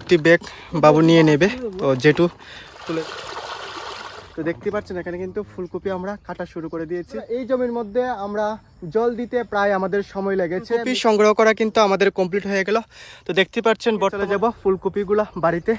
একটি ব্যাগ বাবু নিয়ে নেবে, তো যেটু তুলে। তো দেখতে পাচ্ছেন এখানে কিন্তু ফুলকপি আমরা কাটা শুরু করে দিয়েছি। এই জমির মধ্যে আমরা জল দিতে প্রায় আমাদের সময় লেগেছে। ফুলকপি সংগ্রহ করা কিন্তু আমাদের কমপ্লিট হয়ে গেল। তো দেখতে পাচ্ছেন বর্তমানে যাব ফুলকপিগুলা বাড়িতে,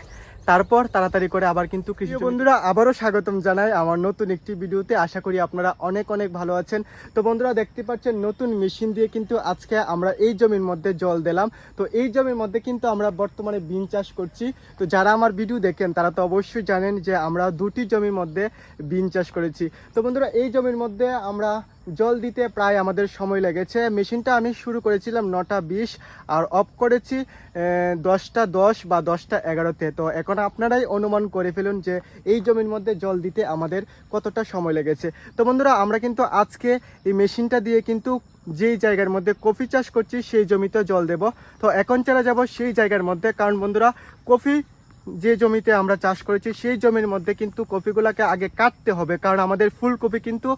তারপর তাড়াতাড়ি করে আবার কিন্তু কৃষি বন্ধুরা আবারও স্বাগতম জানাই আমার নতুন একটি ভিডিওতে। আশা করি আপনারা অনেক অনেক ভালো আছেন। তো বন্ধুরা দেখতে পাচ্ছেন নতুন মেশিন দিয়ে কিন্তু আজকে আমরা এই জমির মধ্যে জল দিলাম। তো এই জমির মধ্যে কিন্তু আমরা বর্তমানে বিন চাষ করছি। তো যারা আমার ভিডিও দেখেন তারা তো অবশ্যই জানেন যে আমরা দুটি জমির মধ্যে বিন চাষ করেছি। তো বন্ধুরা এই জমির মধ্যে আমরা জল দিতে প্রায় আমাদের সময় লেগেছে। মেশিনটা আমি শুরু করেছিলাম 9টা 20 আর অফ করেছি 10টা 10 বা 10টা 11-তে। তো এখন আপনারাই অনুমান করে ফেলুন যে এই জমির মধ্যে জল দিতে আমাদের কতটা সময় লেগেছে। তো বন্ধুরা আমরা কিন্তু আজকে এই মেশিনটা দিয়ে কিন্তু যেই জায়গার মধ্যে কফি চাষ করছি সেই জমিতে জল দেব। তো এখন চলে যাব সেই জায়গার মধ্যে, কারণ বন্ধুরা কফি যে জমিতে আমরা চাষ করেছি সেই জমির মধ্যে কিন্তু কপিগুলোকে আগে কাটতে হবে, কারণ আমাদের ফুলকপি কিন্তু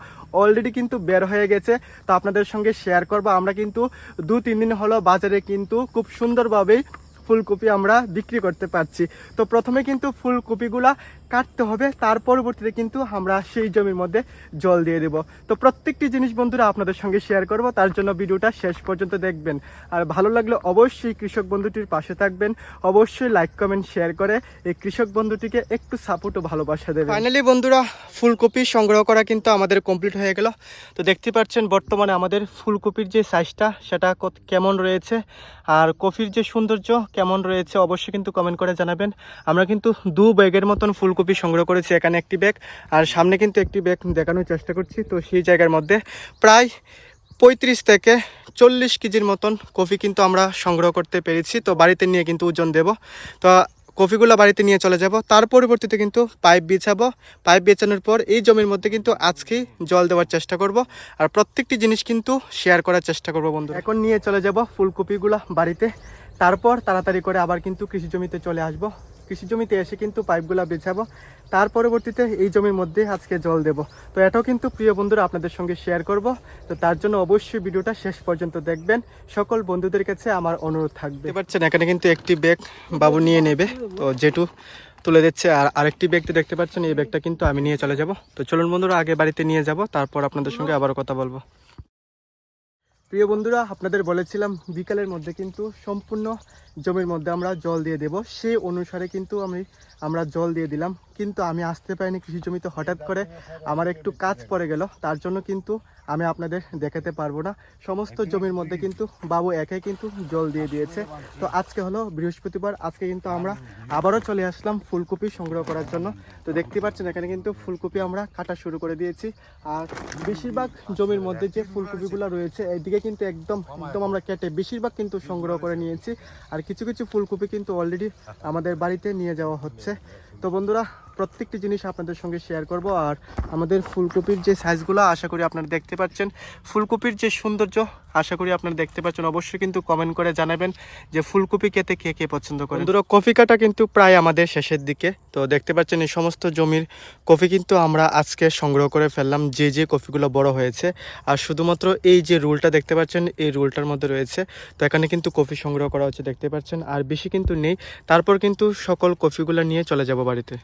অলরেডি কিন্তু বের হয়ে গেছে। তো আপনাদের সঙ্গে শেয়ার করব, আমরা কিন্তু 2-3 দিন হলো বাজারে কিন্তু খুব সুন্দরভাবেই ফুলকপি আমরা বিক্রি করতে পারছি। তো প্রথমে কিন্তু ফুলকপিগুলা কাটতে হবে, তার পরবর্তীতে কিন্তু আমরা সেই জমির মধ্যে জল দিয়ে দেব। তো প্রত্যেকটি জিনিস বন্ধুরা আপনাদের সঙ্গে শেয়ার করব, তার জন্য ভিডিওটা শেষ পর্যন্ত দেখবেন। আর ভালো লাগলে অবশ্যই কৃষক বন্ধুটির পাশে থাকবেন, অবশ্যই লাইক কমেন্ট শেয়ার করে এই কৃষক বন্ধুটিকে একটু সাপোর্ট ও ভালোবাসা দেবেন। ফাইনালি বন্ধুরা ফুলকপি সংগ্রহ করা কিন্তু আমাদের কমপ্লিট হয়ে গেল। তো দেখতে পাচ্ছেন বর্তমানে আমাদের ফুলকপির যে সাইজটা সেটা কেমন রয়েছে আর কফির যে সৌন্দর্য কেমন রয়েছে অবশ্যই কিন্তু কমেন্ট করে জানাবেন। আমরা কিন্তু 2 ব্যাগের মতন ফুলকপি সংগ্রহ করেছি, এখানে একটি ব্যাগ আর সামনে কিন্তু একটি ব্যাগ দেখানোর চেষ্টা করছি। তো সেই জায়গার মধ্যে প্রায় 35 থেকে 40 কেজির মতন কফি কিন্তু আমরা সংগ্রহ করতে পেরেছি। তো বাড়িতে নিয়ে কিন্তু ওজন দেব। তো কফিগুলো বাড়িতে নিয়ে চলে যাব, তার পরবর্তীতে কিন্তু পাইপ বিছাবো। পাইপ বেচানোর পর এই জমির মধ্যে কিন্তু আজকেই জল দেওয়ার চেষ্টা করব আর প্রত্যেকটি জিনিস কিন্তু শেয়ার করার চেষ্টা করব বন্ধু। এখন নিয়ে চলে যাব ফুলকপিগুলো বাড়িতে, তারপর তাড়াতাড়ি করে আবার কিন্তু কৃষি জমিতে চলে আসব। কৃষি জমিতে এসে কিন্তু পাইপগুলো বিছাবো, তার পরবর্তীতে এই জমির মধ্যে আজকে জল দেব। তো এটাও কিন্তু প্রিয় বন্ধুরা আপনাদের সঙ্গে শেয়ার করব। তো তার জন্য অবশ্যই ভিডিওটা শেষ পর্যন্ত দেখবেন। সকল বন্ধুদের কাছে আমার অনুরোধ থাকবে। দেখতে পাচ্ছেন এখানে কিন্তু একটি ব্যাগ বাবু নিয়ে নেবে, তো যেটু তুলে দিচ্ছে। আর আরেকটি ব্যাগ তো দেখতে পাচ্ছেন, এই ব্যাগটা কিন্তু আমি নিয়ে চলে যাব। তো চলুন বন্ধুরা আগে বাড়িতে নিয়ে যাব, তারপর আপনাদের সঙ্গে আবারও কথা বলবো। প্রিয় বন্ধুরা আপনাদের বলেছিলাম বিকালের মধ্যে কিন্তু সম্পূর্ণ জমির মধ্যে আমরা জল দিয়ে দেব, সেই অনুসারে কিন্তু আমরা জল দিয়ে দিলাম। কিন্তু আমি আসতে পারিনি কৃষি জমিতে, হঠাৎ করে আমার একটু কাজ পড়ে গেল, তার জন্য কিন্তু আমি আপনাদের দেখাতে পারবো না। সমস্ত জমির মধ্যে কিন্তু বাবু একাই কিন্তু জল দিয়ে দিয়েছে। তো আজকে হলো বৃহস্পতিবার, আজকে কিন্তু আমরা আবারও চলে আসলাম ফুলকপি সংগ্রহ করার জন্য। তো দেখতে পাচ্ছেন এখানে কিন্তু ফুলকপি আমরা কাটা শুরু করে দিয়েছি। আর বেশিরভাগ জমির মধ্যে যে ফুলকপিগুলো রয়েছে এইদিকে কিন্তু একদম আমরা কেটে বেশিরভাগ কিন্তু সংগ্রহ করে নিয়েছি। আর কিছু কিছু ফুলকপি কিন্তু অলরেডি আমাদের বাড়িতে নিয়ে যাওয়া হচ্ছে। তো বন্ধুরা প্রত্যেকটি জিনিস আপনাদের সঙ্গে শেয়ার করব। আর আমাদের ফুলকপির যে সাইজগুলো আশা করি আপনারা দেখতে পাচ্ছেন, ফুলকপির যে সৌন্দর্য আশা করি আপনারা দেখতে পাচ্ছেন। অবশ্যই কিন্তু কমেন্ট করে জানাবেন যে ফুলকপি খেতে কে কে পছন্দ করেন। বন্ধুরা কফি কাটা কিন্তু প্রায় আমাদের শেষের দিকে। তো দেখতে পাচ্ছেন এই সমস্ত জমির কফি কিন্তু আমরা আজকে সংগ্রহ করে ফেললাম, যে কফিগুলো বড় হয়েছে। আর শুধুমাত্র এই যে রুলটা দেখতে পাচ্ছেন এই রুলটার মধ্যে রয়েছে। তো এখানে কিন্তু কফি সংগ্রহ করা হচ্ছে দেখতে পাচ্ছেন, আর বেশি কিন্তু নেই। তারপর কিন্তু সকল কফিগুলো নিয়ে চলে যাব বাড়িতে।